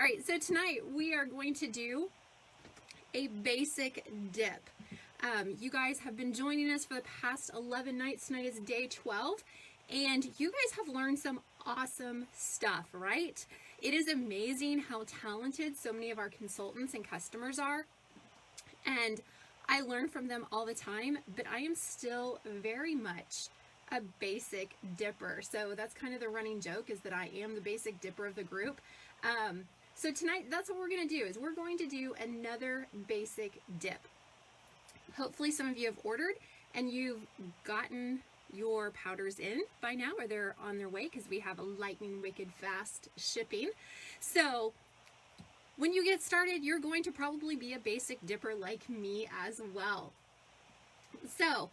All right, so tonight we are going to do a basic dip. You guys have been joining us for the past 11 nights. Tonight is day 12, and you guys have learned some awesome stuff, right? It is amazing how talented so many of our consultants and customers are, and I learn from them all the time, but I am still very much a basic dipper. So that's kind of the running joke, is that I am the basic dipper of the group. So tonight, that's what we're going to do, is we're going to do another basic dip. Hopefully some of you have ordered and you've gotten your powders in by now, or they're on their way, because we have a lightning wicked fast shipping. So when you get started, you're going to probably be a basic dipper like me as well. So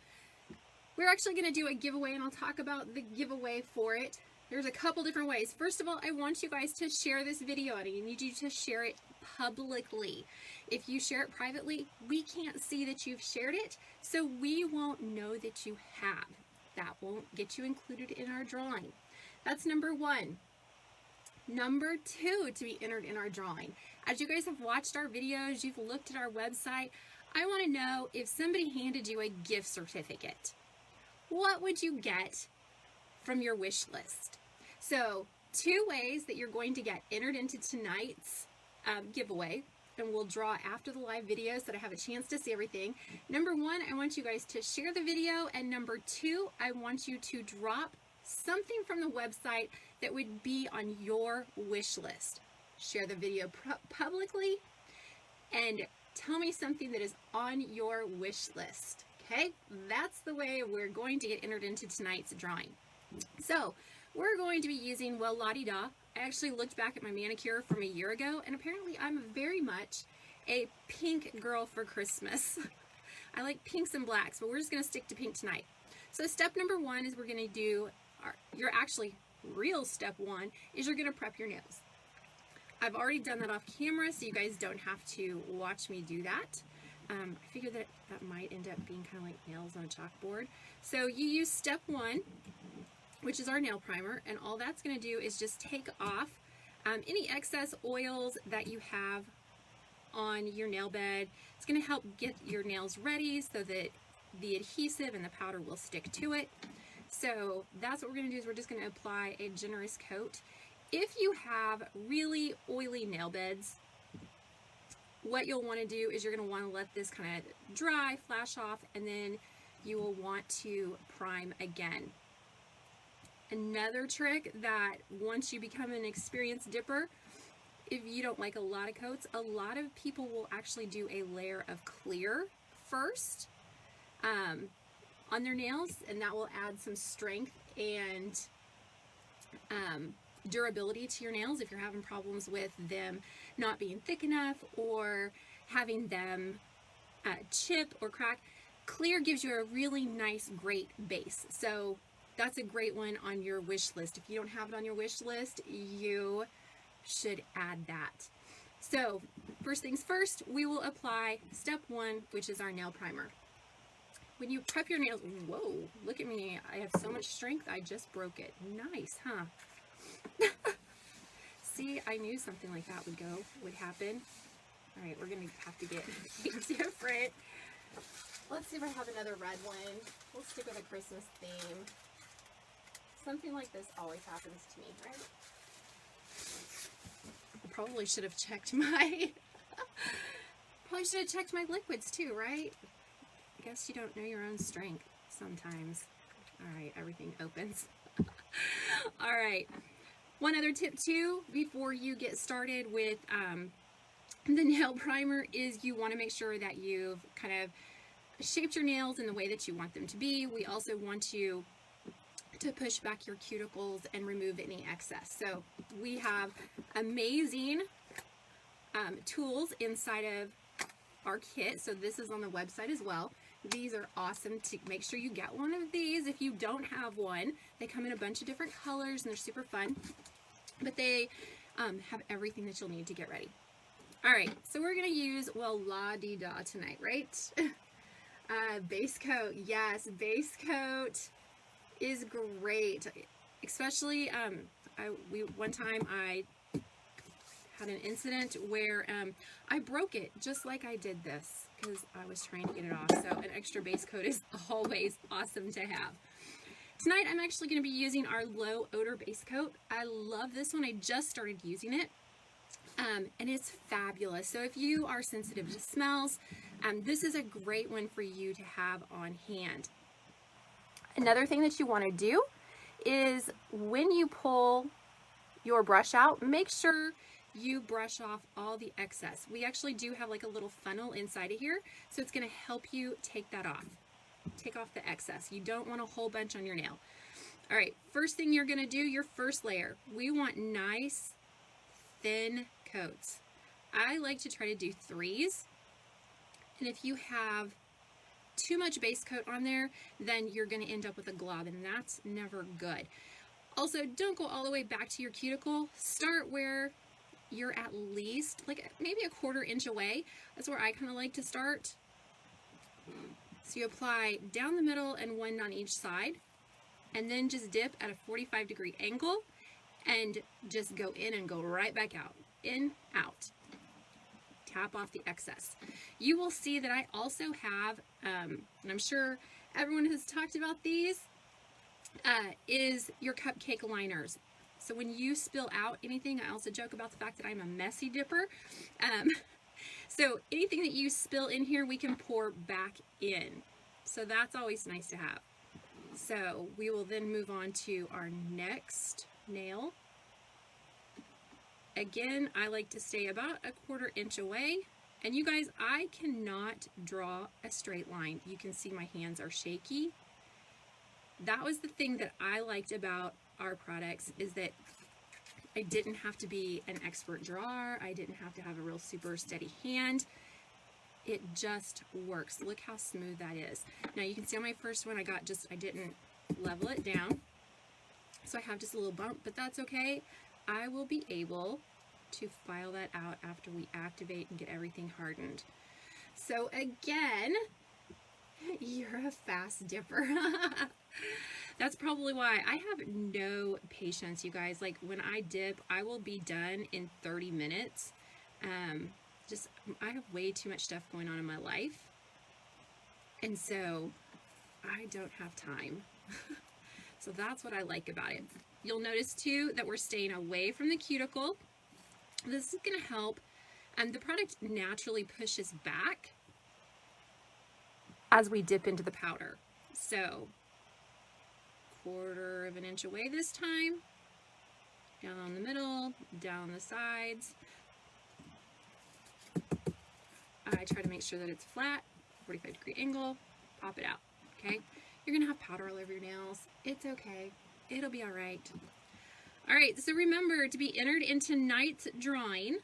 we're actually going to do a giveaway, and I'll talk about the giveaway for it. There's a couple different ways. First of all, I want you guys to share this video, and I need you to share it publicly. If you share it privately, we can't see that you've shared it, so we won't know that you have. That won't get you included in our drawing. That's number one. Number two, to be entered in our drawing. As you guys have watched our videos, you've looked at our website, I want to know, if somebody handed you a gift certificate, what would you get from your wish list? So 2 ways that you're going to get entered into tonight's giveaway, and we'll draw after the live video so that I have a chance to see everything. Number one, I want you guys to share the video, and number two, I want you to drop something from the website that would be on your wish list. Share the video publicly and tell me something that is on your wish list. Okay, that's the way we're going to get entered into tonight's drawing. So we're going to be using, well, la-di-da. I actually looked back at my manicure from a year ago, and apparently I'm very much a pink girl for Christmas. I like pinks and blacks, but we're just going to stick to pink tonight. So step number one is we're going to do, real step one is you're going to prep your nails. I've already done that off camera, so you guys don't have to watch me do that. I figured that might end up being kind of like nails on a chalkboard. So you use step one, which is our nail primer, and all that's going to do is just take off any excess oils that you have on your nail bed. It's going to help get your nails ready so that the adhesive and the powder will stick to it. So that's what we're going to do, is we're just going to apply a generous coat. If you have really oily nail beds, what you'll want to do is you're going to want to let this kind of dry, flash off, and then you will want to prime again. Another trick that, once you become an experienced dipper, if you don't like a lot of coats, a lot of people will actually do a layer of clear first on their nails, and that will add some strength and durability to your nails if you're having problems with them not being thick enough or having them chip or crack. Clear gives you a really nice, great base. So that's a great one on your wish list. If you don't have it on your wish list, you should add that. So first things first, we will apply step one, which is our nail primer. When you prep your nails, whoa, look at me. I have so much strength, I just broke it. Nice, huh? See, I knew something like that would happen. All right, we're gonna have to get different. Let's see if I have another red one. We'll stick with a Christmas theme. Something like this always happens to me, right? I probably should have checked my liquids too, right? I guess you don't know your own strength sometimes. All right, everything opens. All right. One other tip too, before you get started with the nail primer, is you want to make sure that you've kind of shaped your nails in the way that you want them to be. We also want you to push back your cuticles and remove any excess. So we have amazing tools inside of our kit. So this is on the website as well. These are awesome. To make sure you get one of these if you don't have one. They come in a bunch of different colors and they're super fun, but they have everything that you'll need to get ready. All right, so we're gonna use, well, la-di-da tonight, right? Base coat. Yes, base coat is great, especially one time I had an incident where I broke it just like I did this because I was trying to get it off. So an extra base coat is always awesome to have. Tonight I'm actually going to be using our low odor base coat. I love this one. I just started using it. And it's fabulous. So if you are sensitive to smells, this is a great one for you to have on hand. Another thing that you want to do is when you pull your brush out, make sure you brush off all the excess. We actually do have like a little funnel inside of here, so it's going to help you take that off. Take off the excess. You don't want a whole bunch on your nail. All right, first thing you're going to do, your first layer, we want nice, thin coats. I like to try to do 3s, and if you have too much base coat on there, then you're going to end up with a glob, and that's never good. Also, don't go all the way back to your cuticle. Start where you're at least like maybe a 1/4 inch away. That's where I kind of like to start. So you apply down the middle and 1 on each side, and then just dip at a 45-degree angle and just go in and go right back out. In, out. Tap off the excess. You will see that I also have, and I'm sure everyone has talked about these, is your cupcake liners. So when you spill out anything, I also joke about the fact that I'm a messy dipper. So anything that you spill in here, we can pour back in. So that's always nice to have. So we will then move on to our next nail. Again, I like to stay about a 1/4 inch away. And you guys, I cannot draw a straight line. You can see my hands are shaky. That was the thing that I liked about our products, is that I didn't have to be an expert drawer. I didn't have to have a real super steady hand. It just works. Look how smooth that is. Now you can see on my first one, I didn't level it down. So I have just a little bump, but that's okay. I will be able to file that out after we activate and get everything hardened. So again, you're a fast dipper. That's probably why I have no patience, you guys. Like when I dip, I will be done in 30 minutes. I have way too much stuff going on in my life. And so I don't have time. So that's what I like about it. You'll notice too that we're staying away from the cuticle. This is going to help. And the product naturally pushes back as we dip into the powder. So 1/4 inch away this time. Down the middle, down the sides. I try to make sure that it's flat, 45-degree angle, pop it out, okay? You're gonna have powder all over your nails. It's okay, it'll be all right. All right, so remember, to be entered into tonight's drawing,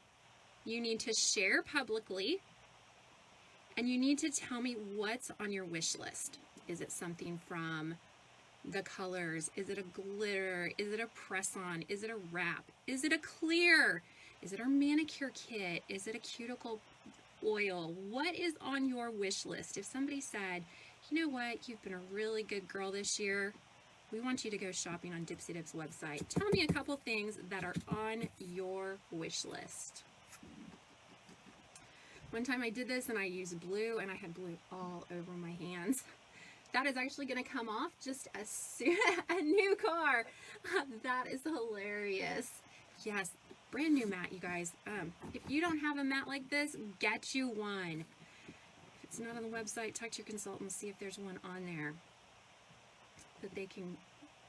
you need to share publicly, and you need to tell me what's on your wish list. Is it something from the colors? Is it a glitter? Is it a press-on? Is it a wrap? Is it a clear? Is it our manicure kit? Is it a cuticle oil? What is on your wish list? If somebody said, you know what, you've been a really good girl this year, we want you to go shopping on Dipsy Dip's website. Tell me a couple things that are on your wish list. One time I did this and I used blue and I had blue all over my hands. That is actually going to come off just as soon a new car. That is hilarious. Yes, brand new mat, you guys. If you don't have a mat like this, get you one. If it's not on the website, talk to your consultant, see if there's one on there that they can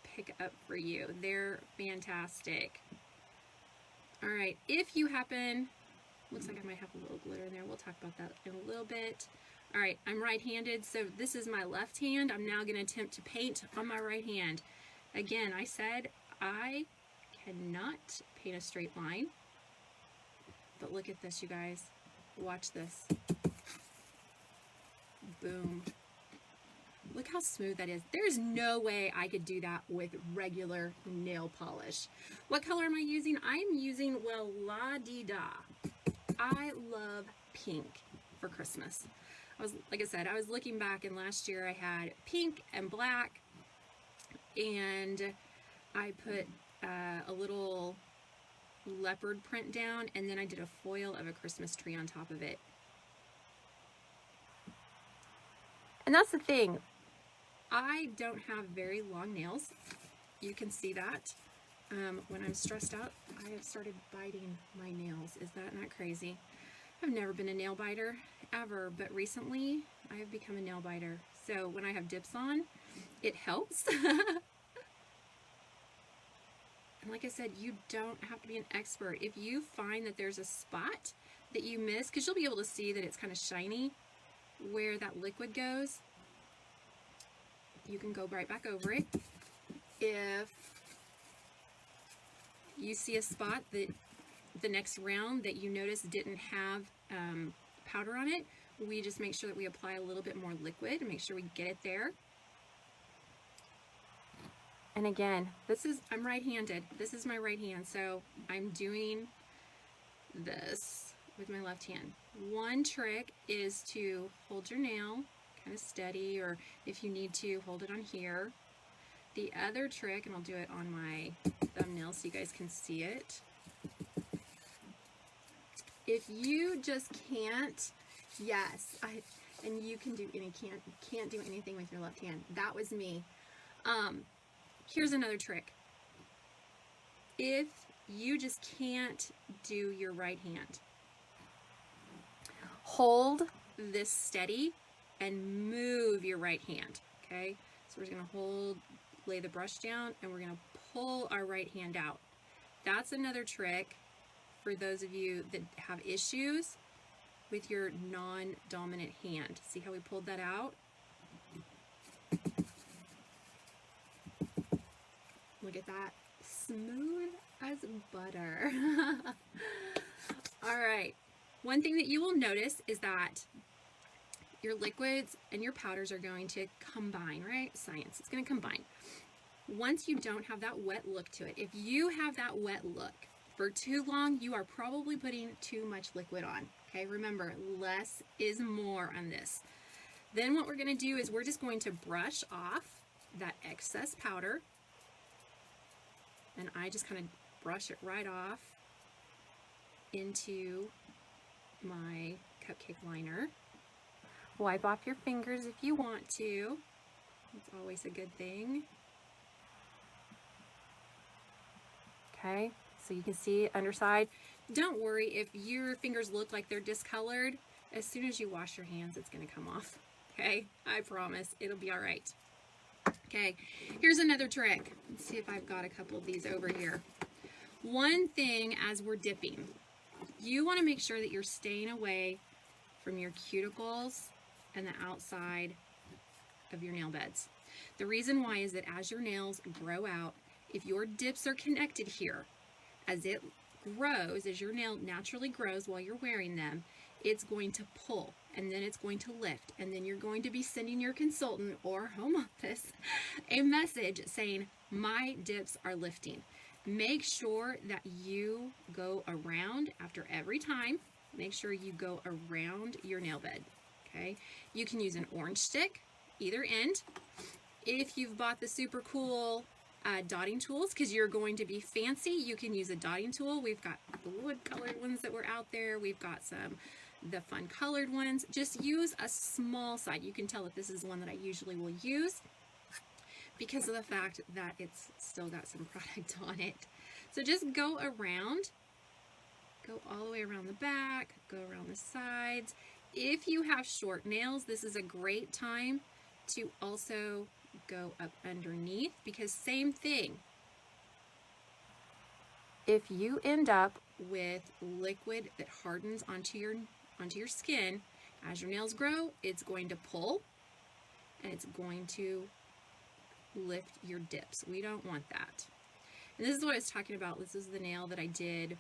pick up for you. They're fantastic. All right, if you happen, looks like I might have a little glitter in there. We'll talk about that in a little bit. All right, I'm right-handed, so this is my left hand. I'm now going to attempt to paint on my right hand. Again, I said I cannot paint a straight line, but look at this, you guys. Watch this. Boom. Look how smooth that is. There's no way I could do that with regular nail polish. What color am I using? I'm using, well, la-di-da. I love pink for Christmas. Like I said, I was looking back, and last year I had pink and black, and I put a little leopard print down, and then I did a foil of a Christmas tree on top of it. And that's the thing, I don't have very long nails. You can see that. When I'm stressed out, I have started biting my nails. Is that not crazy? I've never been a nail biter, ever, but recently I have become a nail biter. So when I have dips on, it helps. And like I said, you don't have to be an expert. If you find that there's a spot that you miss, because you'll be able to see that it's kind of shiny where that liquid goes, you can go right back over it. If you see a spot that the next round that you notice didn't have powder on it, we just make sure that we apply a little bit more liquid and make sure we get it there. And again, I'm right-handed. This is my right hand, so I'm doing this with my left hand. One trick is to hold your nail kind of steady, or if you need to, hold it on here. The other trick, and I'll do it on my thumbnail so you guys can see it. If you just can't, and you can do can't do anything with your left hand. That was me. Here's another trick. If you just can't do your right hand, hold this steady and move your right hand, okay? So we're just gonna lay the brush down, and we're gonna pull our right hand out. That's another trick for those of you that have issues with your non-dominant hand. See how we pulled that out? Look at that, smooth as butter. All right, one thing that you will notice is that your liquids and your powders are going to combine, right? Science, it's going to combine. Once you don't have that wet look to it, if you have that wet look for too long, you are probably putting too much liquid on, okay? Remember, less is more on this. Then what we're going to do is we're just going to brush off that excess powder, and I just kind of brush it right off into my cupcake liner. Wipe off your fingers if you want to. It's always a good thing. Okay, so you can see underside. Don't worry if your fingers look like they're discolored. As soon as you wash your hands, it's going to come off. Okay, I promise it'll be all right. Okay, here's another trick. Let's see if I've got a couple of these over here. One thing as we're dipping, you want to make sure that you're staying away from your cuticles and the outside of your nail beds. The reason why is that as your nails grow out, if your dips are connected here, as it grows, as your nail naturally grows while you're wearing them, it's going to pull, and then it's going to lift, and then you're going to be sending your consultant or home office a message saying, my dips are lifting. Make sure that you go around after every time. Make sure you go around your nail bed, okay? You can use an orange stick, either end. If you've bought the super cool dotting tools, because you're going to be fancy, you can use a dotting tool. We've got the wood colored ones that were out there. We've got the fun colored ones. Just use a small side. You can tell that this is one that I usually will use because of the fact that it's still got some product on it. So just go around, go all the way around the back, go around the sides. If you have short nails, this is a great time to also go up underneath, because same thing. If you end up with liquid that hardens onto your skin, as your nails grow, it's going to pull and it's going to lift your dips. We don't want that. And this is what I was talking about. This is the nail that I did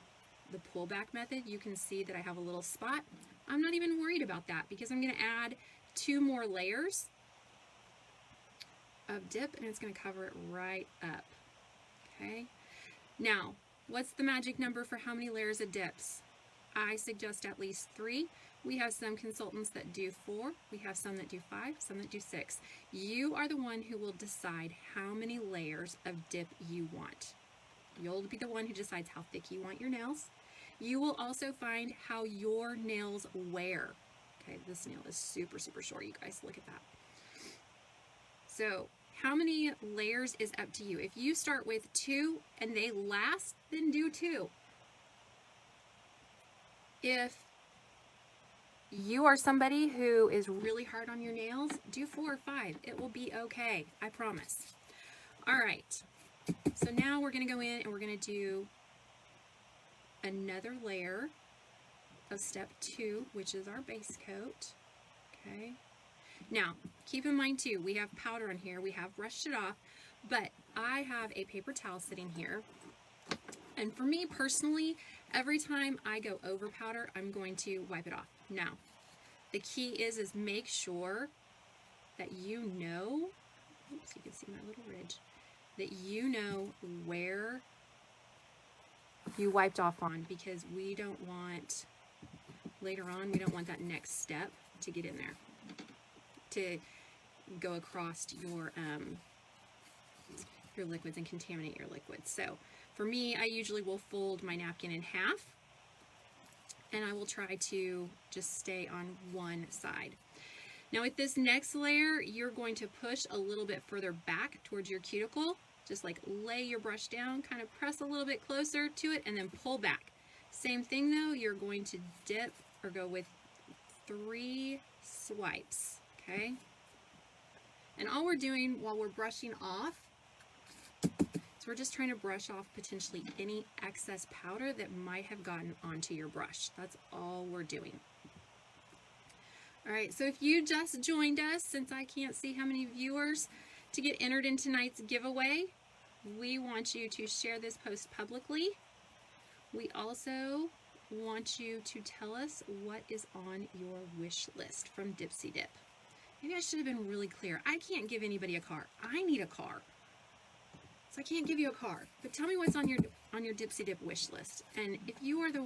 the pullback method. You can see that I have a little spot. I'm not even worried about that because I'm going to add 2 more layers of dip, and it's going to cover it right up. Okay, now what's the magic number for how many layers of dips? I suggest at least 3. We have some consultants that do 4. We have some that do 5, some that do 6. You are the one who will decide how many layers of dip you want. You'll be the one who decides how thick you want your nails. You will also find how your nails wear. Okay, this nail is super, super short, you guys. Look at that. So how many layers is up to you. If you start with 2 and they last, then do 2. If you are somebody who is really hard on your nails, do 4 or 5. It will be okay, I promise. All right, so now we're gonna go in and we're gonna do another layer of step 2, which is our base coat, okay? Now, keep in mind too, we have powder on here, we have brushed it off, but I have a paper towel sitting here. And for me personally, every time I go over powder, I'm going to wipe it off. Now, the key is make sure that you know, oops, you can see my little ridge, that you know where you wiped off on, because we don't want, later on, we don't want that next step to get in there, to go across your liquids and contaminate your liquids. So for me, I usually will fold my napkin in half, and I will try to just stay on one side. Now with this next layer, you're going to push a little bit further back towards your cuticle. Just like lay your brush down, kind of press a little bit closer to it, and then pull back. Same thing though, you're going to dip or go with 3 swipes, okay? And all we're doing while we're brushing off, so we're just trying to brush off potentially any excess powder that might have gotten onto your brush. That's all we're doing. All right, so if you just joined us, since I can't see how many viewers, to get entered in tonight's giveaway, we want you to share this post publicly. We also want you to tell us what is on your wish list from Dipsy Dip. Maybe I should have been really clear. I can't give anybody a car. I need a car. So I can't give you a car. But tell me what's on your Dipsy Dip wish list. And if you are the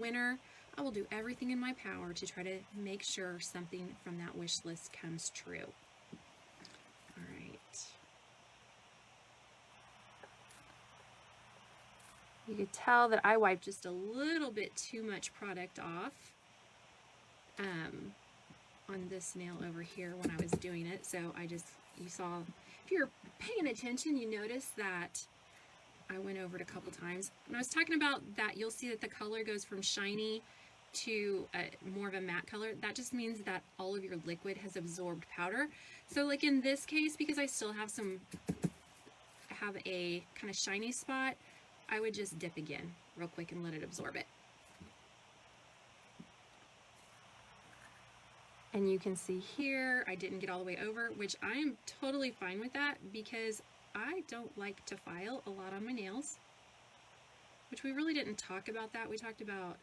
winner, I will do everything in my power to try to make sure something from that wish list comes true. All right. You could tell that I wiped just a little bit too much product off on this nail over here when I was doing it. So you saw, if you're paying attention, you notice that I went over it a couple times. When I was talking about that, you'll see that the color goes from shiny to more of a matte color. That just means that all of your liquid has absorbed powder. So like in this case, because I still have a kind of shiny spot, I would just dip again real quick and let it absorb it. And you can see here, I didn't get all the way over, which I am totally fine with that because I don't like to file a lot on my nails, which we really didn't talk about that. We talked about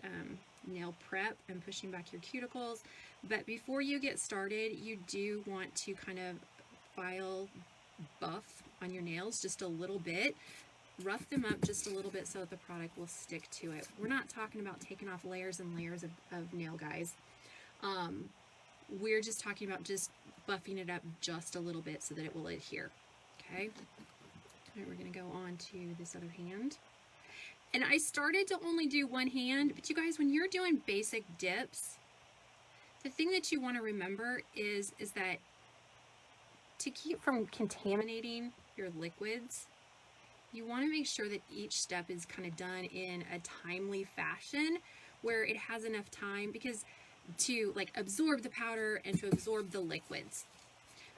nail prep and pushing back your cuticles, but before you get started, you do want to kind of file buff on your nails just a little bit. Rough them up just a little bit so that the product will stick to it. We're not talking about taking off layers and layers of nail, guys. We're just talking about just buffing it up just a little bit so that it will adhere, okay? All right, we're gonna go on to this other hand. And I started to only do one hand, but you guys, when you're doing basic dips, the thing that you wanna remember is that to keep from contaminating your liquids, you wanna make sure that each step is kind of done in a timely fashion where it has enough time to like absorb the powder and to absorb the liquids.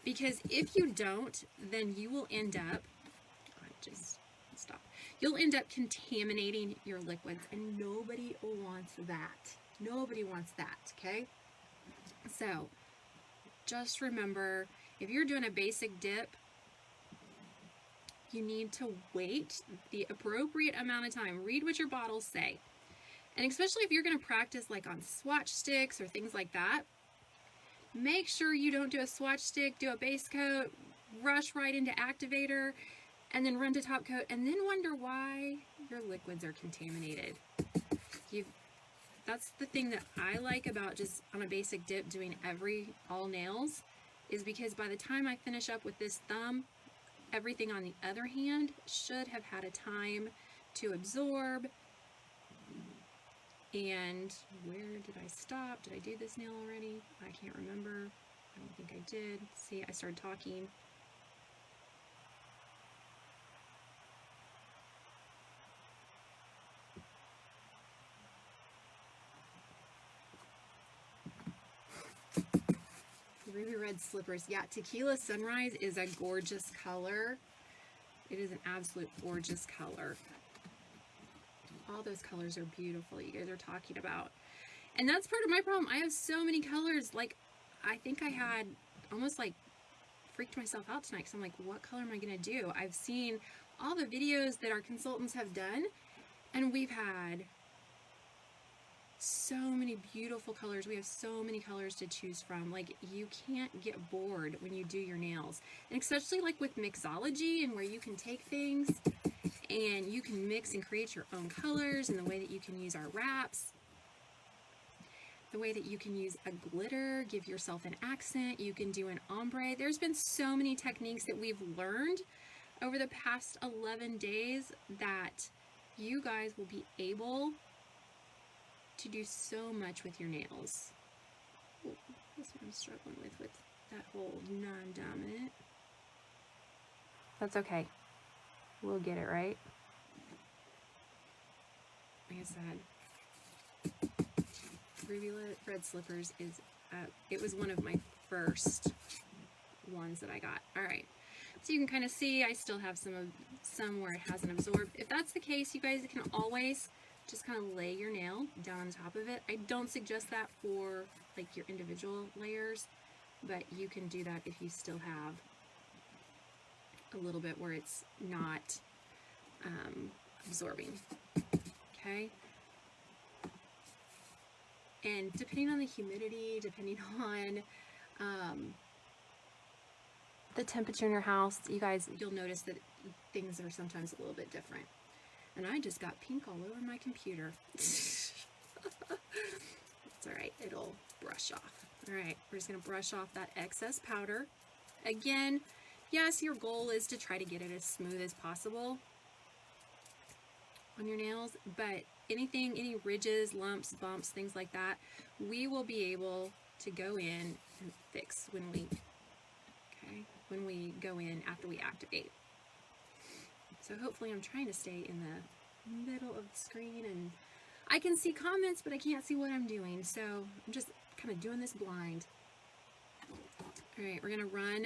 Because if you don't, then you will end up, you'll end up contaminating your liquids, and nobody wants that. Nobody wants that, okay? So just remember, if you're doing a basic dip, you need to wait the appropriate amount of time. Read what your bottles say. And especially if you're going to practice like on swatch sticks or things like that, make sure you don't do a swatch stick, do a base coat, rush right into activator, and then run to top coat, and then wonder why your liquids are contaminated. That's the thing that I like about just on a basic dip doing all nails, is because by the time I finish up with this thumb, everything on the other hand should have had a time to absorb. And where did I stop? Did I do this nail already? I can't remember. I don't think I did. See, I started talking. Ruby red slippers. Yeah, Tequila Sunrise is a gorgeous color. It is an absolute gorgeous color. All those colors are beautiful you guys are talking about. And that's part of my problem. I have so many colors. Like, I think I had almost like freaked myself out tonight because I'm like, what color am I going to do? I've seen all the videos that our consultants have done, and we've had so many beautiful colors. We have so many colors to choose from. Like, you can't get bored when you do your nails. And especially like with mixology, and where you can take things and you can mix and create your own colors, and the way that you can use our wraps, the way that you can use a glitter, give yourself an accent, you can do an ombre. There's been so many techniques that we've learned over the past 11 days that you guys will be able to do so much with your nails. Oh, that's what I'm struggling with that whole non-dominant. That's okay. We'll get it right. Like I said, Ruby red slippers is, it was one of my first ones that I got. All right. So you can kind of see I still have some where it hasn't absorbed. If that's the case, you guys can always just kind of lay your nail down on top of it. I don't suggest that for like your individual layers, but you can do that if you still have a little bit where it's not absorbing. Okay. And depending on the humidity, depending on the temperature in your house, you guys, you'll notice that things are sometimes a little bit different. And I just got pink all over my computer. It's all right, it'll brush off. All right, we're just gonna brush off that excess powder. Again, yes, your goal is to try to get it as smooth as possible on your nails, but anything, any ridges, lumps, bumps, things like that, we will be able to go in and fix when we go in after we activate. So hopefully I'm trying to stay in the middle of the screen, and I can see comments, but I can't see what I'm doing. So I'm just kind of doing this blind. All right, we're gonna run.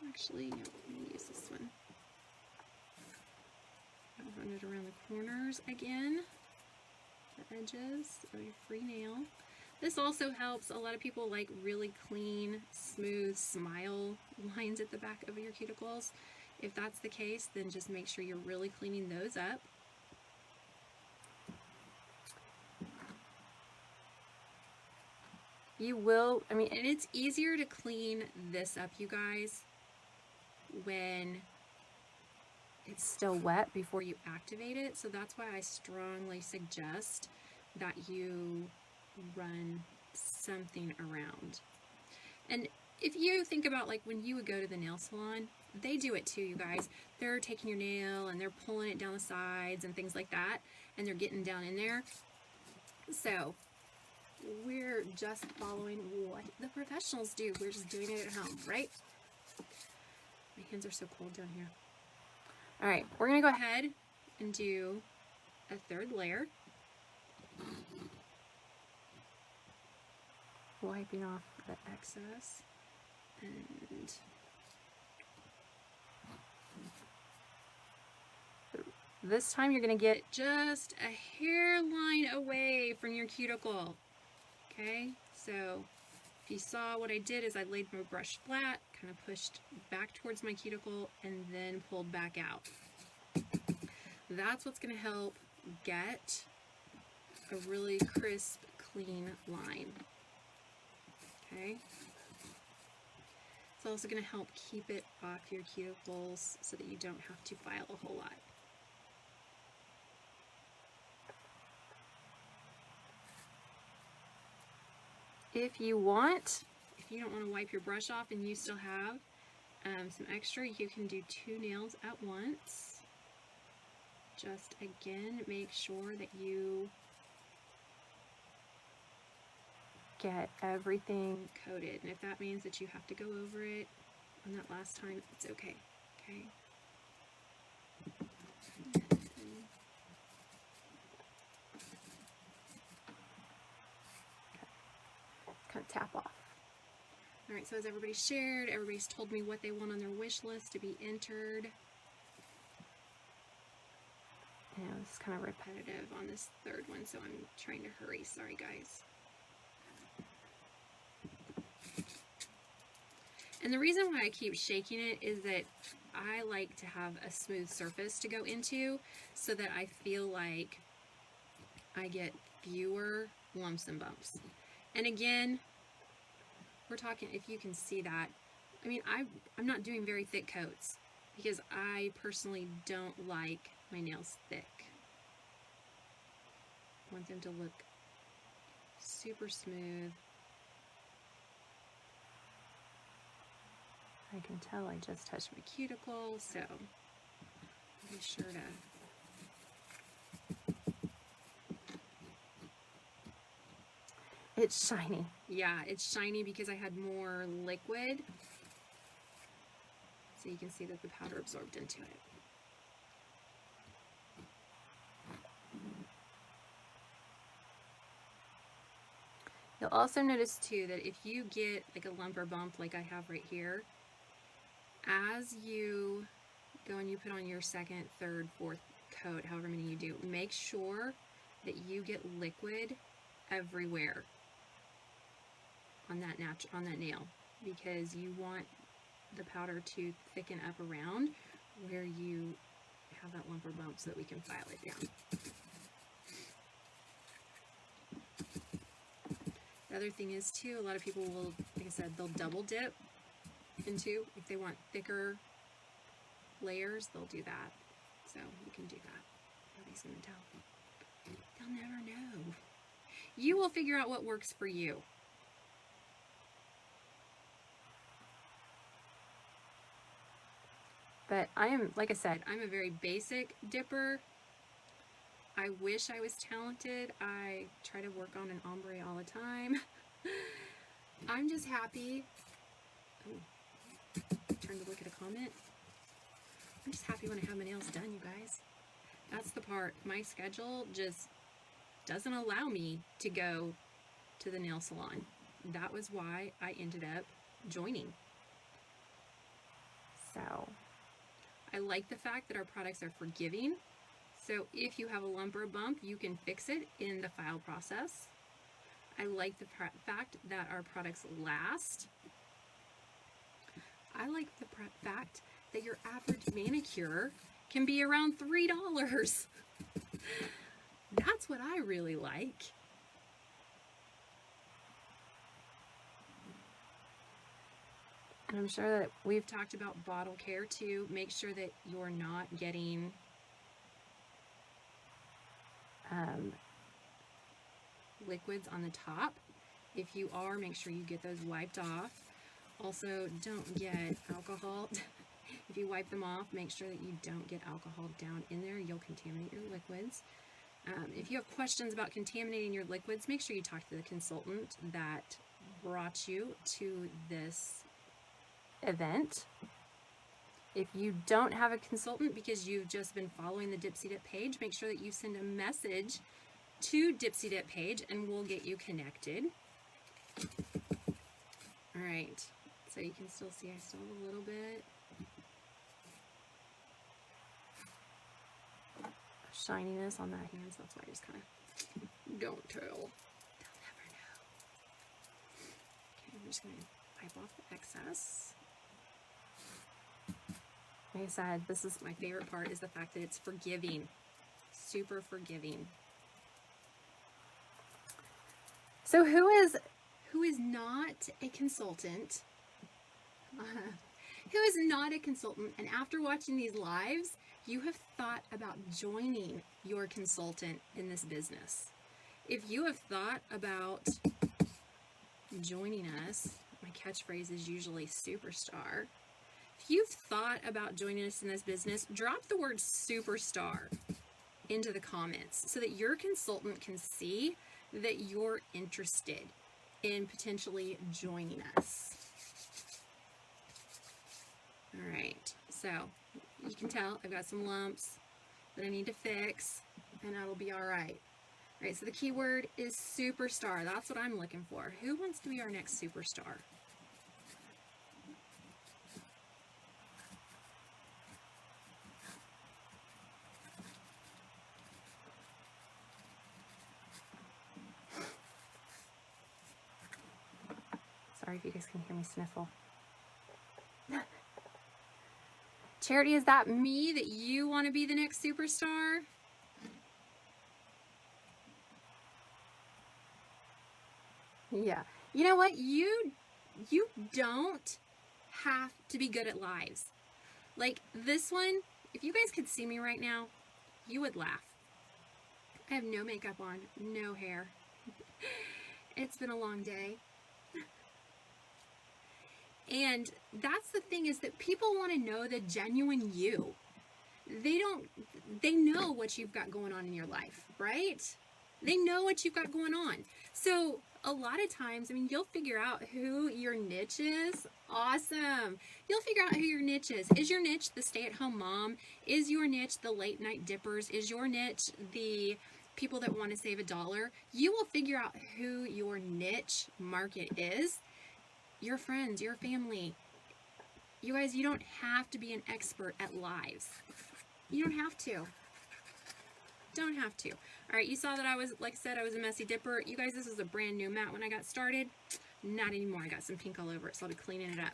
Actually, no, I'm gonna use this one. I'll run it around the corners again, the edges of your free nail. This also helps. A lot of people like really clean, smooth smile lines at the back of your cuticles. If that's the case, then just make sure you're really cleaning those up. You will, I mean, and it's easier to clean this up, you guys, when it's still wet before you activate it. So that's why I strongly suggest that you run something around. And if you think about like when you would go to the nail salon, they do it too, you guys. They're taking your nail and they're pulling it down the sides and things like that, and they're getting down in there. So we're just following what the professionals do. We're just doing it at home, right? My hands are so cold down here. All right, we're gonna go ahead and do a third layer. Wiping off the excess, and this time you're going to get just a hairline away from your cuticle. Okay, so if you saw what I did is I laid my brush flat, kind of pushed back towards my cuticle, and then pulled back out. That's what's going to help get a really crisp, clean line. Okay. It's also going to help keep it off your cuticles so that you don't have to file a whole lot. If you want, if you don't want to wipe your brush off and you still have some extra, you can do 2 nails at once. just again make sure that you get everything coated. And if that means that you have to go over it on that last time, it's okay. Okay. Kind of tap off. All right, so as everybody shared, everybody's told me what they want on their wish list to be entered. Yeah, this is kind of repetitive on this third one, so I'm trying to hurry. Sorry, guys. And the reason why I keep shaking it is that I like to have a smooth surface to go into so that I feel like I get fewer lumps and bumps. And again, we're talking, if you can see that, I mean, I'm not doing very thick coats because I personally don't like my nails thick. I want them to look super smooth. I can tell I just touched my cuticle, so be sure to... It's shiny. Yeah, it's shiny because I had more liquid. So you can see that the powder absorbed into it. You'll also notice too that if you get like a lump or bump like I have right here, as you go and you put on your second, third, fourth coat, however many you do, make sure that you get liquid everywhere on that nail, because you want the powder to thicken up around where you have that lump or bump so that we can file it down. The other thing is too, a lot of people will, like I said, they'll double dip into, if they want thicker layers, they'll do that. So you can do that. Nobody's gonna tell. They'll never know. You will figure out what works for you. But I am, like I said, I'm a very basic dipper. I wish I was talented. I try to work on an ombre all the time. I'm just happy. Oh, turn to look at a comment. I'm just happy when I have my nails done, you guys. That's the part. My schedule just doesn't allow me to go to the nail salon. That was why I ended up joining. So I like the fact that our products are forgiving. So if you have a lump or a bump, you can fix it in the file process. I like the fact that our products last. I like the fact that your average manicure can be around $3. That's what I really like. And I'm sure that we've talked about bottle care too. Make sure that you're not getting liquids on the top. If you are, make sure you get those wiped off. Also, don't get alcohol. If you wipe them off, make sure that you don't get alcohol down in there. You'll contaminate your liquids. If you have questions about contaminating your liquids, make sure you talk to the consultant that brought you to this event. If you don't have a consultant because you've just been following the Dipsy Dip page, make sure that you send a message to Dipsy Dip page and we'll get you connected. All right, so you can still see I still have a little bit of shininess on that hand, so that's why I just kind of don't tell. They'll never know. Okay, I'm just going to wipe off the excess. Like I said, this is my favorite part, is the fact that it's forgiving, super forgiving. So who is not a consultant, who is not a consultant, and after watching these lives, you have thought about joining your consultant in this business? If you have thought about joining us, my catchphrase is usually superstar. If you've thought about joining us in this business, drop the word superstar into the comments so that your consultant can see that you're interested in potentially joining us. All right, so you can tell I've got some lumps that I need to fix, and that'll be all right. All right, so the keyword is superstar. That's what I'm looking for. Who wants to be our next superstar? Sorry if you guys can hear me sniffle. Charity, is that me that you want to be the next superstar? Yeah. You know what? You don't have to be good at lives. Like this one, if you guys could see me right now, you would laugh. I have no makeup on, no hair. It's been a long day. And that's the thing, is that people want to know the genuine you. They know what you've got going on in your life, right? They know what you've got going on. So a lot of times, I mean, you'll figure out who your niche is. Awesome. You'll figure out who your niche is. Is your niche the stay-at-home mom? Is your niche the late night dippers? Is your niche the people that want to save $1? You will figure out who your niche market is. Your friends, your family. You guys, you don't have to be an expert at lives. You don't have to. Don't have to. All right, you saw that I was, like I said, I was a messy dipper. You guys, this was a brand new mat when I got started. Not anymore. I got some pink all over it, so I'll be cleaning it up.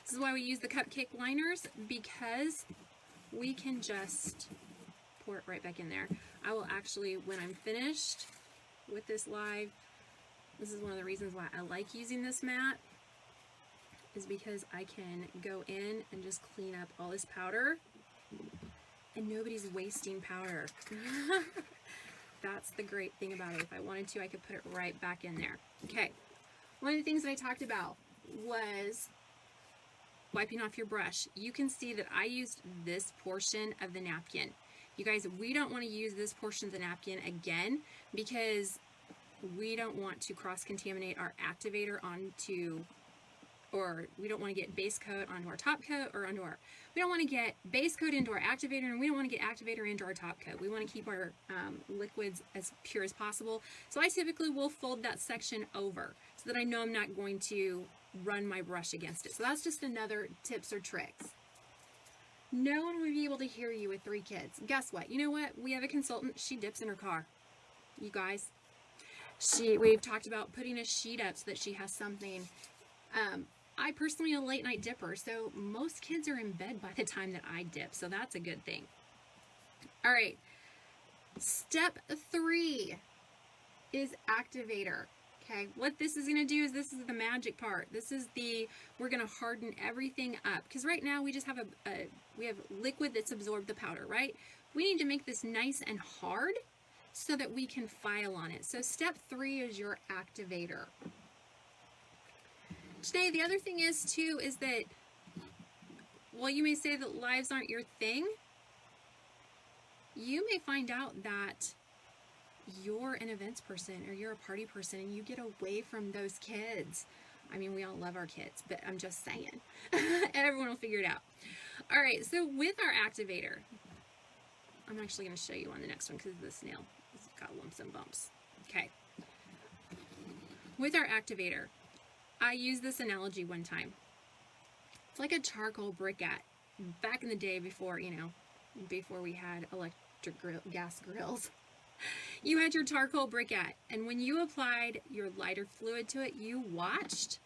This is why we use the cupcake liners, because we can just pour it right back in there. I will actually, when I'm finished with this live, this is one of the reasons why I like using this mat, is because I can go in and just clean up all this powder, and nobody's wasting powder. That's the great thing about it. If I wanted to, I could put it right back in there. Okay, one of the things that I talked about was wiping off your brush. You can see that I used this portion of the napkin. You guys, we don't want to use this portion of the napkin again, because we don't want to cross-contaminate our activator onto, or we don't want to get base coat onto our top coat, or onto our, we don't want to get base coat into our activator, and we don't want to get activator into our top coat. We want to keep our liquids as pure as possible. So I typically will fold that section over so that I know I'm not going to run my brush against it. So that's just another tips or tricks. No one would be able to hear you with 3 kids. Guess what? You know what? We have a consultant. She dips in her car. You guys. We've talked about putting a sheet up so that she has something. I personally am a late night dipper, so most kids are in bed by the time that I dip, so that's a good thing. All right, step 3 is activator. Okay, what this is going to do is, this is the magic part. This is we're going to harden everything up, because right now we just have we have liquid that's absorbed the powder, right? We need to make this nice and hard so that we can file on it. So step 3 is your activator. Today, the other thing is too, is that, while you may say that lives aren't your thing, you may find out that you're an events person, or you're a party person, and you get away from those kids. I mean, we all love our kids, but I'm just saying. Everyone will figure it out. All right, so with our activator, I'm actually going to show you on the next one, because this nail has got lumps and bumps. Okay. With our activator, I used this analogy one time. It's like a charcoal briquette. Back in the day, before, before we had electric gas grills, you had your charcoal briquette, and when you applied your lighter fluid to it, you watched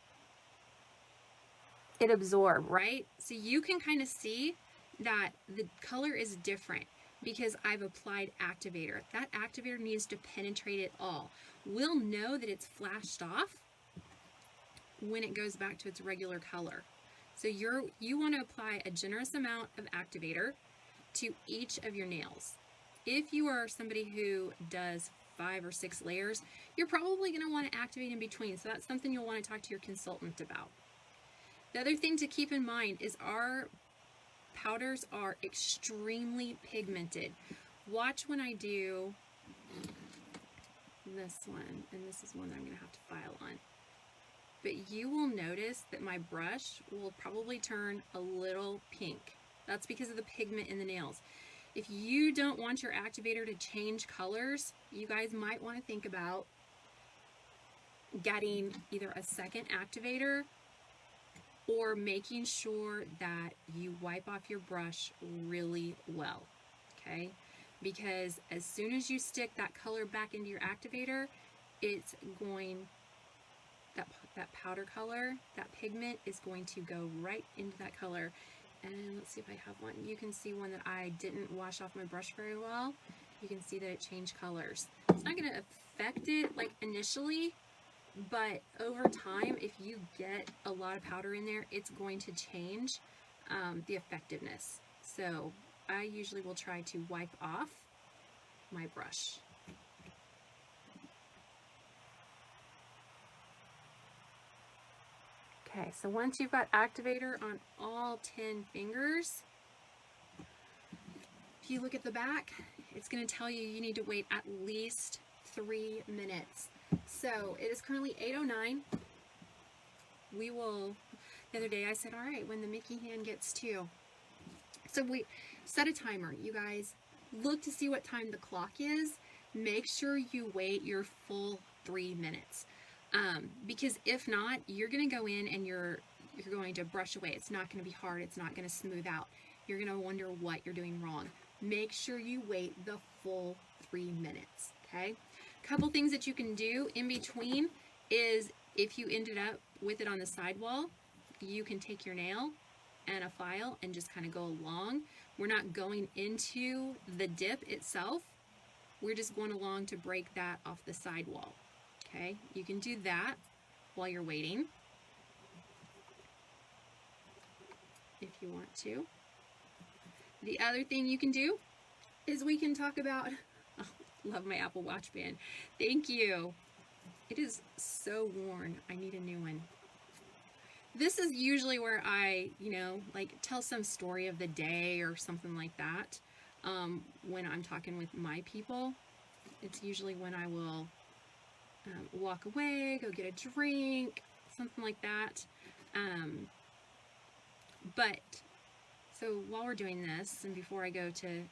it absorb, right? So you can kind of see that the color is different because I've applied activator. That activator needs to penetrate it all. We'll know that it's flashed off when it goes back to its regular color. So you want to apply a generous amount of activator to each of your nails. If you are somebody who does 5 or 6 layers, you're probably going to want to activate in between. So that's something you'll want to talk to your consultant about. The other thing to keep in mind is our powders are extremely pigmented. watch when I do this one, and this is one that I'm going to have to file on. But you will notice that my brush will probably turn a little pink. That's because of the pigment in the nails. If you don't want your activator to change colors, you guys might want to think about getting either a second activator or making sure that you wipe off your brush really well, okay? Because as soon as you stick that color back into your activator, it's going, that powder color, that pigment is going to go right into that color. And let's see if I have one. You can see one that I didn't wash off my brush very well. You can see that it changed colors. It's not going to affect it like initially, but over time, if you get a lot of powder in there, it's going to change the effectiveness. So I usually will try to wipe off my brush. Okay, so once you've got activator on all 10 fingers, if you look at the back, it's going to tell you you need to wait at least 3 minutes. So it is currently 8:09. We will, the other day I said, all right, when the Mickey hand gets 2. So we set a timer, you guys. Look to see what time the clock is. Make sure you wait your full 3 minutes. Because if not, you're going to go in and you're going to brush away. It's not going to be hard. It's not going to smooth out. You're going to wonder what you're doing wrong. Make sure you wait the full 3 minutes, okay? Couple things that you can do in between is if you ended up with it on the sidewall, you can take your nail and a file and just kind of go along. We're not going into the dip itself. We're just going along to break that off the sidewall. Okay, you can do that while you're waiting if you want to. The other thing you can do is we can talk about, oh, love my Apple Watch band. Thank you. It is so worn. I need a new one. This is usually where I, like tell some story of the day or something like that. When I'm talking with my people, it's usually when I will walk away, go get a drink, something like that. But so while we're doing this, and before I go to,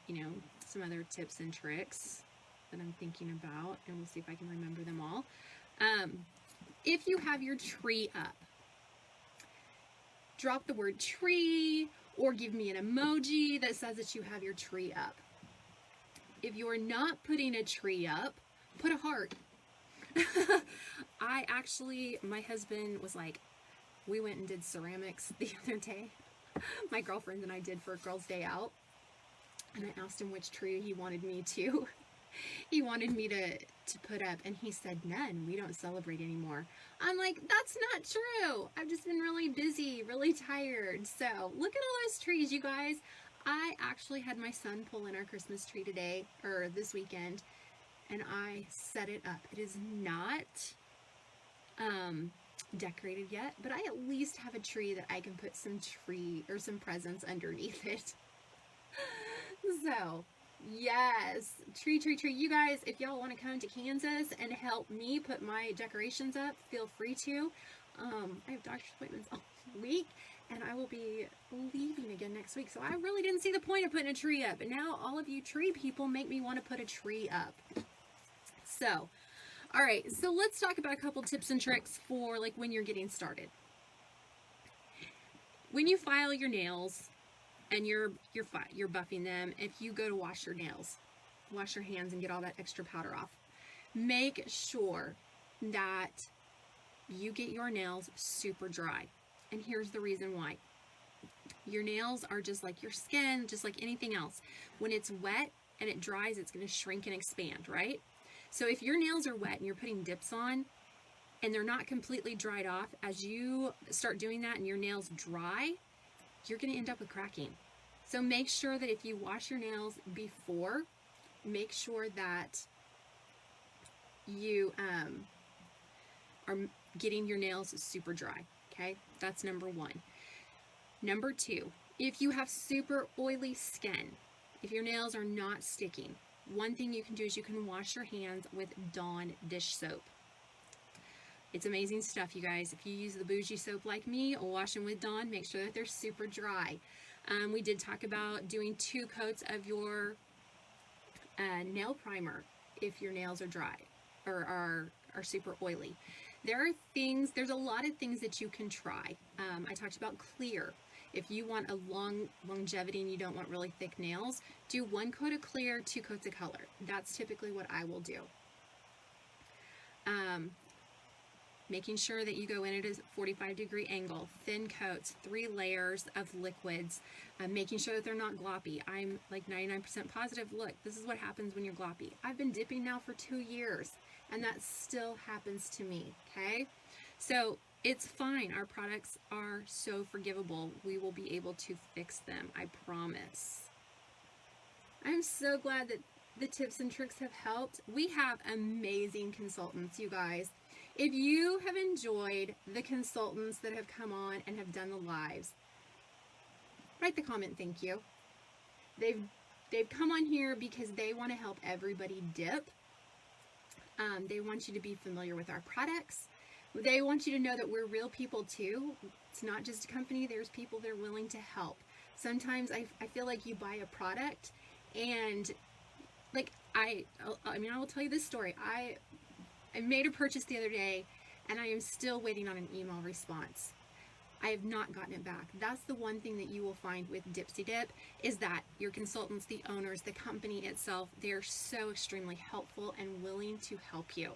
some other tips and tricks that I'm thinking about, and we'll see if I can remember them all. If you have your tree up, drop the word tree or give me an emoji that says that you have your tree up. If you're not putting a tree up, put a heart. My husband was like, we went and did ceramics the other day. My girlfriend and I did for a girls' day out. And I asked him which tree he wanted me to. He wanted me to put up, and he said, none, we don't celebrate anymore. I'm like, that's not true. I've just been really busy, really tired. So look at all those trees, you guys. I actually had my son pull in our Christmas tree today, or this weekend, and I set it up. It is not decorated yet, but I at least have a tree that I can put some presents underneath it. So, yes, tree. You guys, if y'all want to come to Kansas and help me put my decorations up, feel free to. I have doctor's appointments all week, and I will be leaving again next week, so I really didn't see the point of putting a tree up, and now all of you tree people make me want to put a tree up. So, all right, so let's talk about a couple tips and tricks for like when you're getting started. When you file your nails and you're buffing them, if you go to wash your nails, wash your hands and get all that extra powder off, make sure that you get your nails super dry. And here's the reason why. Your nails are just like your skin, just like anything else. When it's wet and it dries, it's going to shrink and expand, right? So if your nails are wet and you're putting dips on and they're not completely dried off, as you start doing that and your nails dry, you're going to end up with cracking. So make sure that if you wash your nails before, make sure that you are getting your nails super dry, okay? That's number one. Number two, if you have super oily skin, if your nails are not sticking, one thing you can do is you can wash your hands with Dawn dish soap. It's amazing stuff, you guys. If you use the bougie soap like me, wash them with Dawn. Make sure that they're super dry. We did talk about doing 2 coats of your nail primer if your nails are dry or are super oily. There's a lot of things that you can try. I talked about clear. If you want a long longevity and you don't want really thick nails, do 1 coat of clear, 2 coats of color. That's typically what I will do. Making sure that you go in at a 45-degree angle, thin coats, 3 layers of liquids, making sure that they're not gloppy. I'm like 99% positive. Look, this is what happens when you're gloppy. I've been dipping now for 2 years, and that still happens to me, okay? So it's fine. Our products are so forgivable. We will be able to fix them, I promise. I'm so glad that the tips and tricks have helped. We have amazing consultants, you guys. If you have enjoyed the consultants that have come on and have done the lives, write the comment, thank you. They've come on here because they want to help everybody dip. They want you to be familiar with our products. They want you to know that we're real people too. It's not just a company. There's people that are willing to help. Sometimes I feel like you buy a product and like I will tell you this story. I made a purchase the other day and I am still waiting on an email response. I have not gotten it back. That's the one thing that you will find with Dipsy Dip is that your consultants, the owners, the company itself, they're so extremely helpful and willing to help you.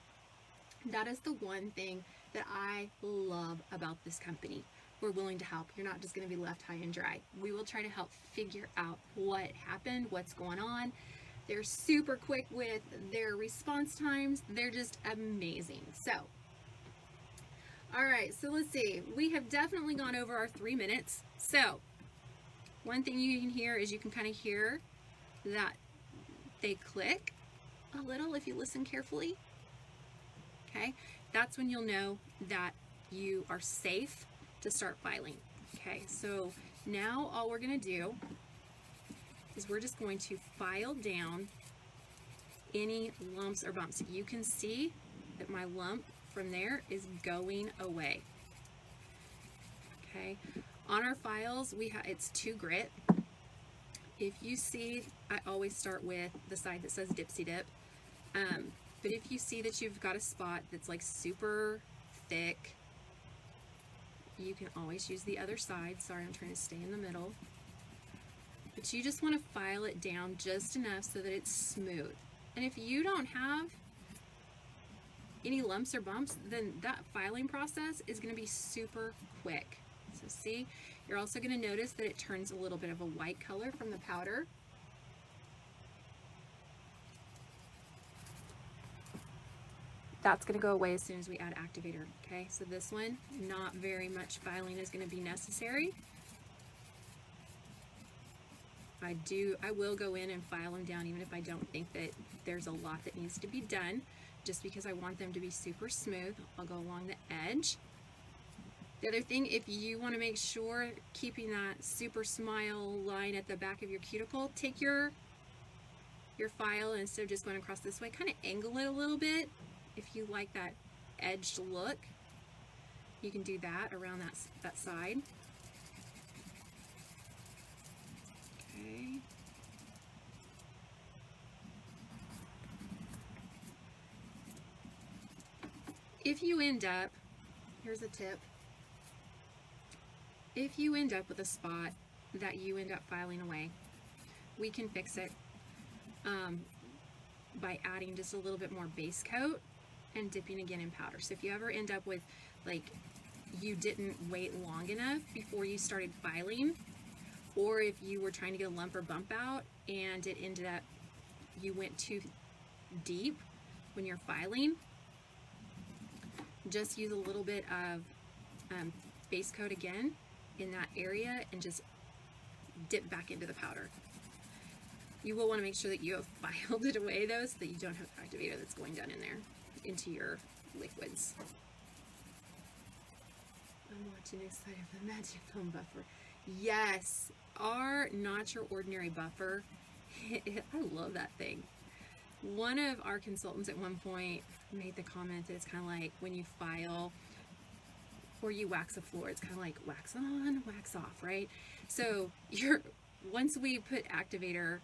That is the one thing that I love about this company. We're willing to help. You're not just going to be left high and dry. We will try to help figure out what happened, what's going on. They're super quick with their response times. They're just amazing. So, all right, so let's see. We have definitely gone over our 3 minutes. So, one thing you can hear is you can kind of hear that they click a little if you listen carefully. Okay, that's when you'll know that you are safe to start filing. Okay, so now all we're going to do is we're just going to file down any lumps or bumps. You can see that my lump from there is going away. Okay, on our files it's 2 grit. If you see, I always start with the side that says Dipsy Dip. But if you see that you've got a spot that's like super thick, you can always use the other side. Sorry, I'm trying to stay in the middle. But you just want to file it down just enough so that it's smooth. And if you don't have any lumps or bumps, then that filing process is going to be super quick. So see, you're also going to notice that it turns a little bit of a white color from the powder. That's going to go away as soon as we add activator. Okay, so this one, not very much filing is going to be necessary. I will go in and file them down even if I don't think that there's a lot that needs to be done, just because I want them to be super smooth. I'll go along the edge. The other thing, if you want to make sure keeping that super smile line at the back of your cuticle, take your file and instead of just going across this way, kind of angle it a little bit. If you like that edged look, you can do that around that side. Okay. If you end up, here's a tip, if you end up with a spot that you end up filing away, we can fix it by adding just a little bit more base coat and dipping again in powder. So if you ever end up with, like, you didn't wait long enough before you started filing, or if you were trying to get a lump or bump out and it ended up, you went too deep when you're filing, just use a little bit of base coat again in that area and just dip back into the powder. You will want to make sure that you have filed it away though, so that you don't have activator that's going down in there into your liquids. I'm watching excited for the Magic Foam Buffer. Yes, our Not Your Ordinary Buffer I love that thing. One of our consultants at one point made the comment that it's kind of like when you file or you wax a floor, it's kind of like wax on, wax off, right? So once we put activator,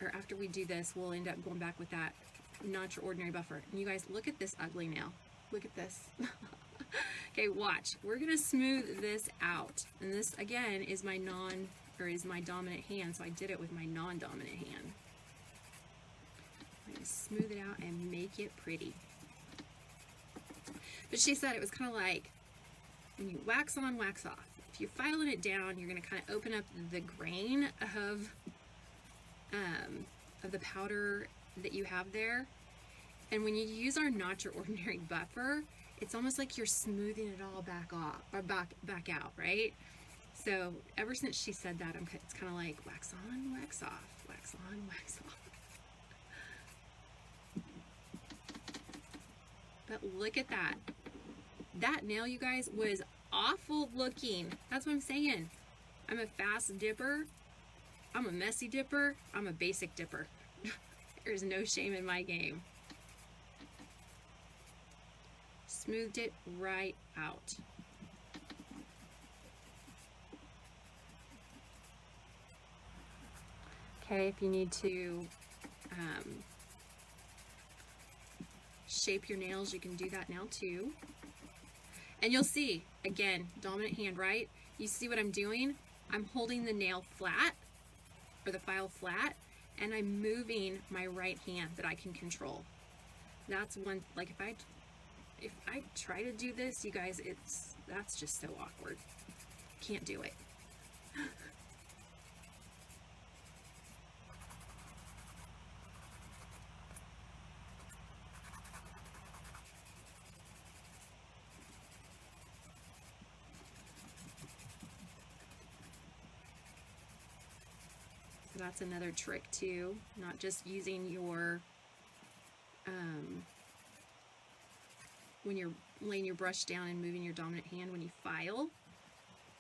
or after we do this, we'll end up going back with that Not Your Ordinary Buffer. And you guys, look at this ugly nail. Look at this. Okay, watch. We're gonna smooth this out. And this again is my dominant hand, so I did it with my non-dominant hand. I'm gonna smooth it out and make it pretty. But she said it was kind of like when you wax on, wax off. If you're filing it down, you're gonna kind of open up the grain of the powder that you have there. And when you use our Not Your Ordinary Buffer, it's almost like you're smoothing it all back off, or back out, right? So ever since she said that, it's kind of like wax on, wax off, wax on, wax off. But look at that. That nail, you guys, was awful looking. That's what I'm saying. I'm a fast dipper. I'm a messy dipper. I'm a basic dipper. There's no shame in my game. Smoothed it right out. Okay, if you need to shape your nails, you can do that now too. And you'll see, again, dominant hand, right? You see what I'm doing? I'm holding the nail flat, or the file flat, and I'm moving my right hand that I can control. That's one, like if I try to do this, you guys, that's just so awkward. Can't do it. So that's another trick too, not just using your when you're laying your brush down and moving your dominant hand when you file,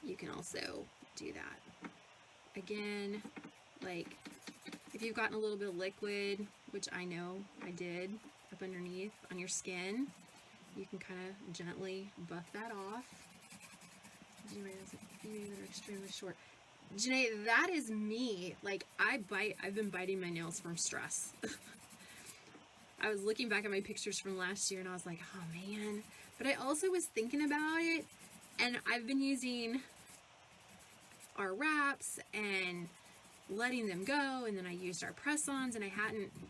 you can also do that. Again, like if you've gotten a little bit of liquid, which I know I did up underneath on your skin, you can kind of gently buff that off. Janae has a few that are extremely short. Janae, that is me. Like I've been biting my nails from stress. I was looking back at my pictures from last year and I was like, oh man. But I also was thinking about it, and I've been using our wraps and letting them go, and then I used our press-ons, and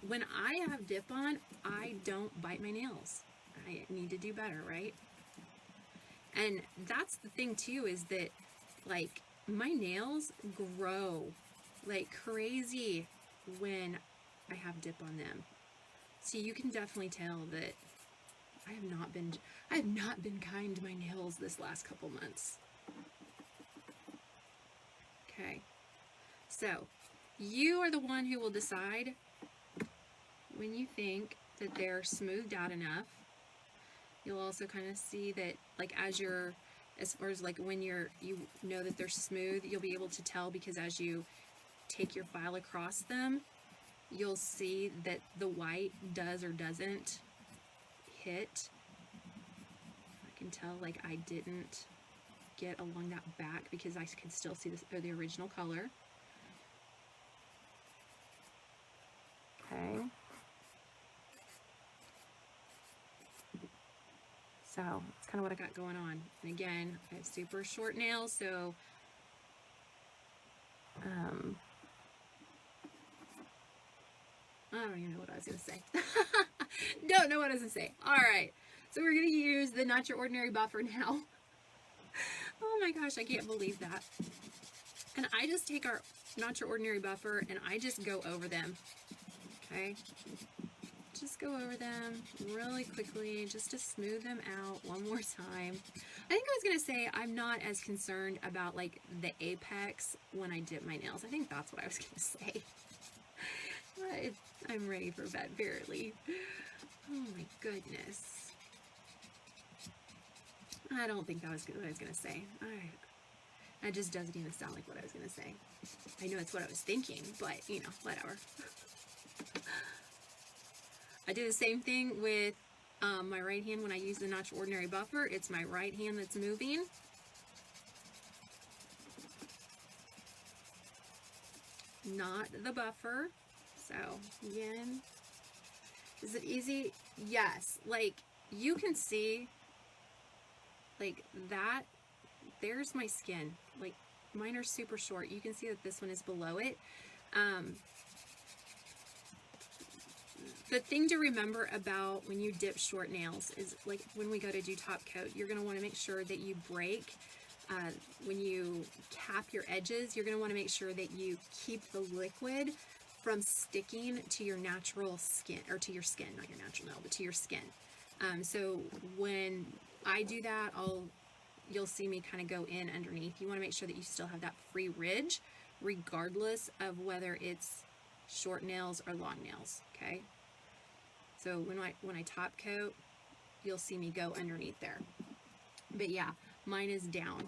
when I have dip on, I don't bite my nails. I need to do better, right? And that's the thing too, is that like my nails grow like crazy when I have dip on them. So you can definitely tell that I have not been kind to my nails this last couple months. Okay. So, you are the one who will decide when you think that they're smoothed out enough. You'll also kind of see that, like, as far as like when you know that they're smooth, you'll be able to tell, because as you take your file across them, you'll see that the white does or doesn't hit. I can tell, like, I didn't get along that back because I can still see this, or the original color. Okay. So that's kind of what I got going on. And again, I have super short nails, so I don't even know what I was going to say. Don't know what I was going to say. All right. So we're going to use the Not Your Ordinary Buffer now. Oh my gosh, I can't believe that. And I just take our Not Your Ordinary Buffer and I just go over them. Okay? Just go over them really quickly just to smooth them out one more time. I think I was going to say I'm not as concerned about like the apex when I dip my nails. I think that's what I was going to say. I'm ready for bed, barely. Oh my goodness. I don't think that was what I was going to say. All right. That just doesn't even sound like what I was going to say. I know it's what I was thinking, but, you know, whatever. I do the same thing with my right hand when I use the Natural Ordinary buffer. It's my right hand that's moving. Not the buffer. So, again, is it easy? Yes. Like, you can see, like, that. There's my skin. Like, mine are super short. You can see that this one is below it. The thing to remember about when you dip short nails is, like, when we go to do top coat, you're going to want to make sure that you break. When you cap your edges, you're going to want to make sure that you keep the liquid from sticking to your natural skin, or to your skin, not your natural nail, but to your skin. So when I do that, you'll see me kind of go in underneath. You want to make sure that you still have that free ridge, regardless of whether it's short nails or long nails, okay? So when I top coat, you'll see me go underneath there. But yeah, mine is down.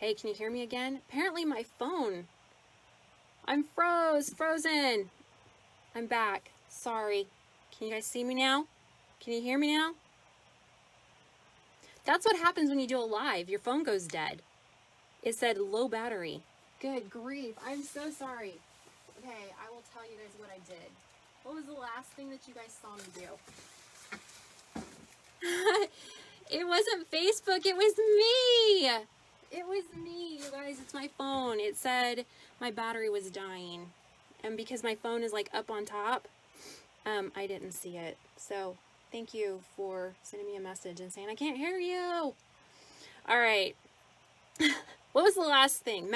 Hey, can you hear me again? Apparently my phone. I'm frozen. I'm back. Sorry. Can you guys see me now? Can you hear me now? That's what happens when you do a live. Your phone goes dead. It said low battery. Good grief. I'm so sorry. Okay, I will tell you guys what I did. What was the last thing that you guys saw me do? It wasn't Facebook. It was me. It was me, you guys. It's my phone. It said my battery was dying. And because my phone is like up on top, I didn't see it. So thank you for sending me a message and saying, I can't hear you. All right. What was the last thing?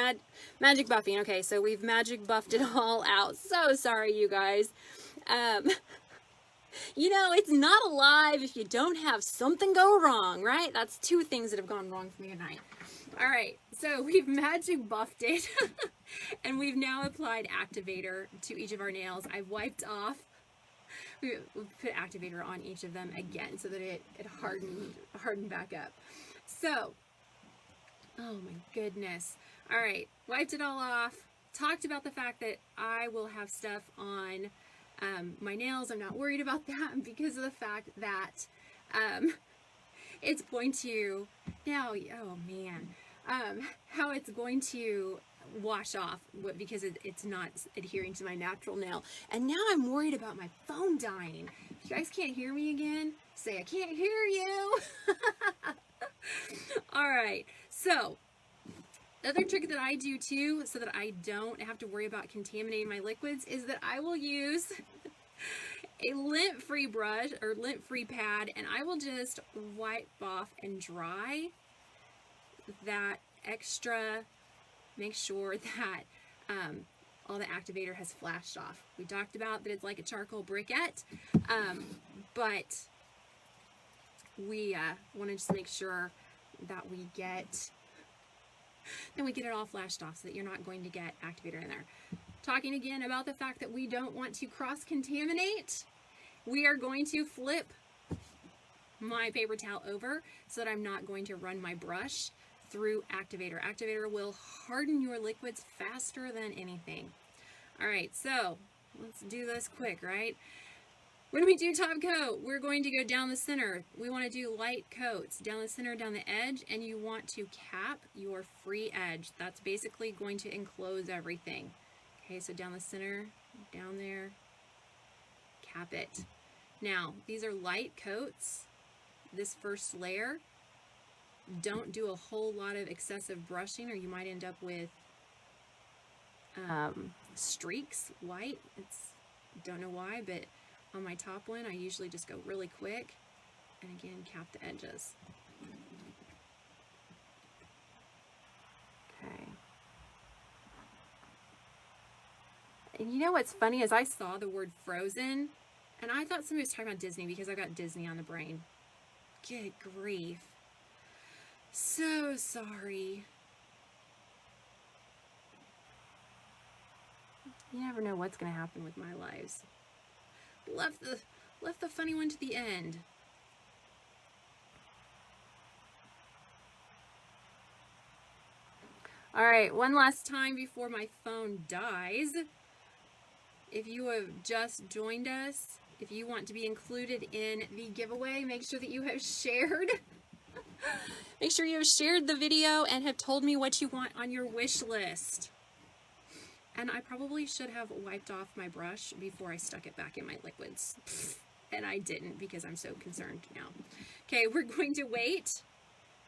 Magic buffing. Okay, so we've magic buffed it all out. So sorry, you guys. You know, it's not alive if you don't have something go wrong, right? That's two things that have gone wrong for me tonight. All right, so we've magic buffed it, and we've now applied activator to each of our nails. I've wiped off. We put activator on each of them again so that it hardened back up. So, oh my goodness. All right, wiped it all off. Talked about the fact that I will have stuff on my nails. I'm not worried about that because of the fact that it's going to now, oh man, how it's going to wash off because it's not adhering to my natural nail. And now I'm worried about my phone dying. If you guys can't hear me again, say I can't hear you. All right, so the other trick that I do too, so that I don't have to worry about contaminating my liquids, is that I will use a lint-free brush or lint-free pad, and I will just wipe off and dry that extra, make sure that all the activator has flashed off. We talked about that it's like a charcoal briquette, but we want to just make sure that we get it all flashed off so that you're not going to get activator in there. talking again about the fact that we don't want to cross-contaminate, we are going to flip my paper towel over so that I'm not going to run my brush through activator. Activator will harden your liquids faster than anything. All right, so let's do this quick, right? When we do top coat, we're going to go down the center. We want to do light coats down the center, down the edge, and you want to cap your free edge. That's basically going to enclose everything. Okay, so down the center, down there, cap it. Now, these are light coats. This first layer, don't do a whole lot of excessive brushing or you might end up with streaks, white. Don't know why, but on my top one, I usually just go really quick and again, cap the edges. Okay. And you know what's funny is I saw the word frozen and I thought somebody was talking about Disney because I got Disney on the brain. Good grief. So sorry. You never know what's going to happen with my lives. Left the funny one to the end. All right, one last time before my phone dies. If you have just joined us, if you want to be included in the giveaway, make sure that you have shared. Make sure you have shared the video and have told me what you want on your wish list. And I probably should have wiped off my brush before I stuck it back in my liquids. And I didn't because I'm so concerned now. Okay, we're going to wait.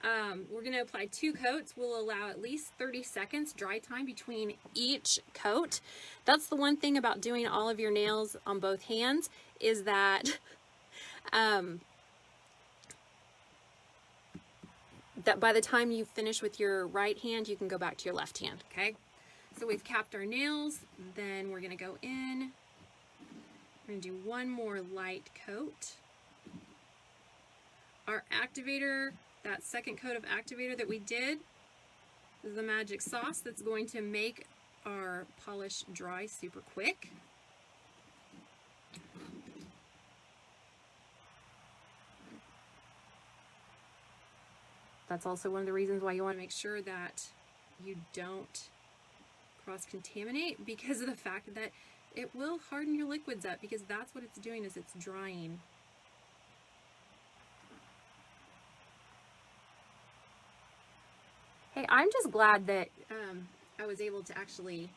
We're going to apply 2 coats. We'll allow at least 30 seconds dry time between each coat. That's the one thing about doing all of your nails on both hands is that that by the time you finish with your right hand, you can go back to your left hand, okay? So we've capped our nails, then we're gonna go in. We're gonna do one more light coat. Our activator, that second coat of activator that we did, is the magic sauce that's going to make our polish dry super quick. That's also one of the reasons why you want to make sure that you don't cross-contaminate, because of the fact that it will harden your liquids up, because that's what it's doing, is it's drying. Hey, I'm just glad that I was able to actually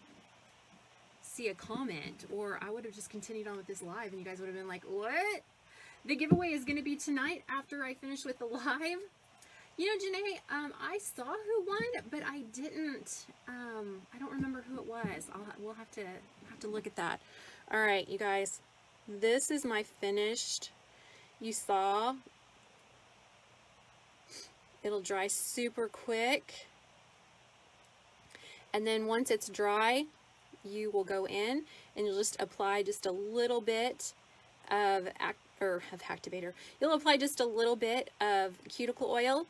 see a comment, or I would have just continued on with this live and you guys would have been like, what? The giveaway is going to be tonight after I finish with the live. You know, Janae, I saw who won, but I didn't, I don't remember who it was. We'll have to look at that. All right, you guys, this is my finished. You saw, it'll dry super quick. And then once it's dry, you will go in and you'll just apply just a little bit of activator. You'll apply just a little bit of cuticle oil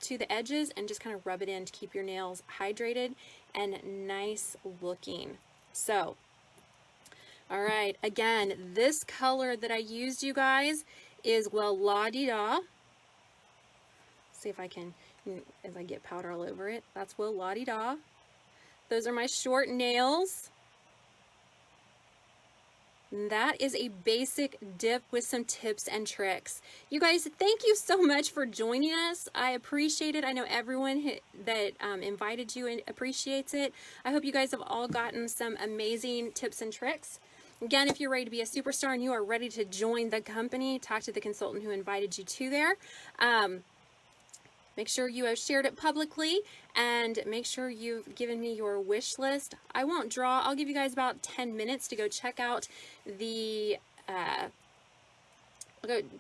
to the edges and just kind of rub it in to keep your nails hydrated and nice looking. So, all right, again, this color that I used, you guys, is Well La Di Da. See if I can, as I get powder all over it, that's Well La Di Da. Those are my short nails. That is a basic dip with some tips and tricks. You guys, thank you so much for joining us. I appreciate it. I know everyone that invited you appreciates it. I hope you guys have all gotten some amazing tips and tricks. Again, if you're ready to be a superstar and you are ready to join the company, talk to the consultant who invited you to there. Make sure you have shared it publicly and make sure you've given me your wish list. I won't draw. I'll give you guys about 10 minutes to go check out the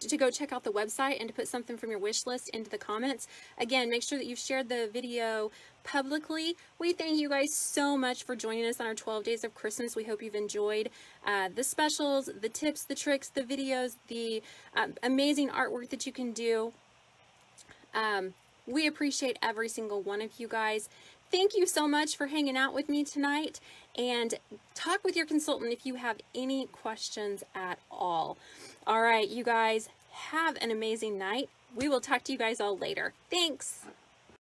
check out the website and to put something from your wish list into the comments. Again, make sure that you've shared the video publicly. We thank you guys so much for joining us on our 12 days of Christmas. We hope you've enjoyed the specials, the tips, the tricks, the videos, the amazing artwork that you can do. We appreciate every single one of you guys. thank you so much for hanging out with me tonight, and talk with your consultant if you have any questions at all. All right, you guys, have an amazing night. We will talk to you guys all later. Thanks.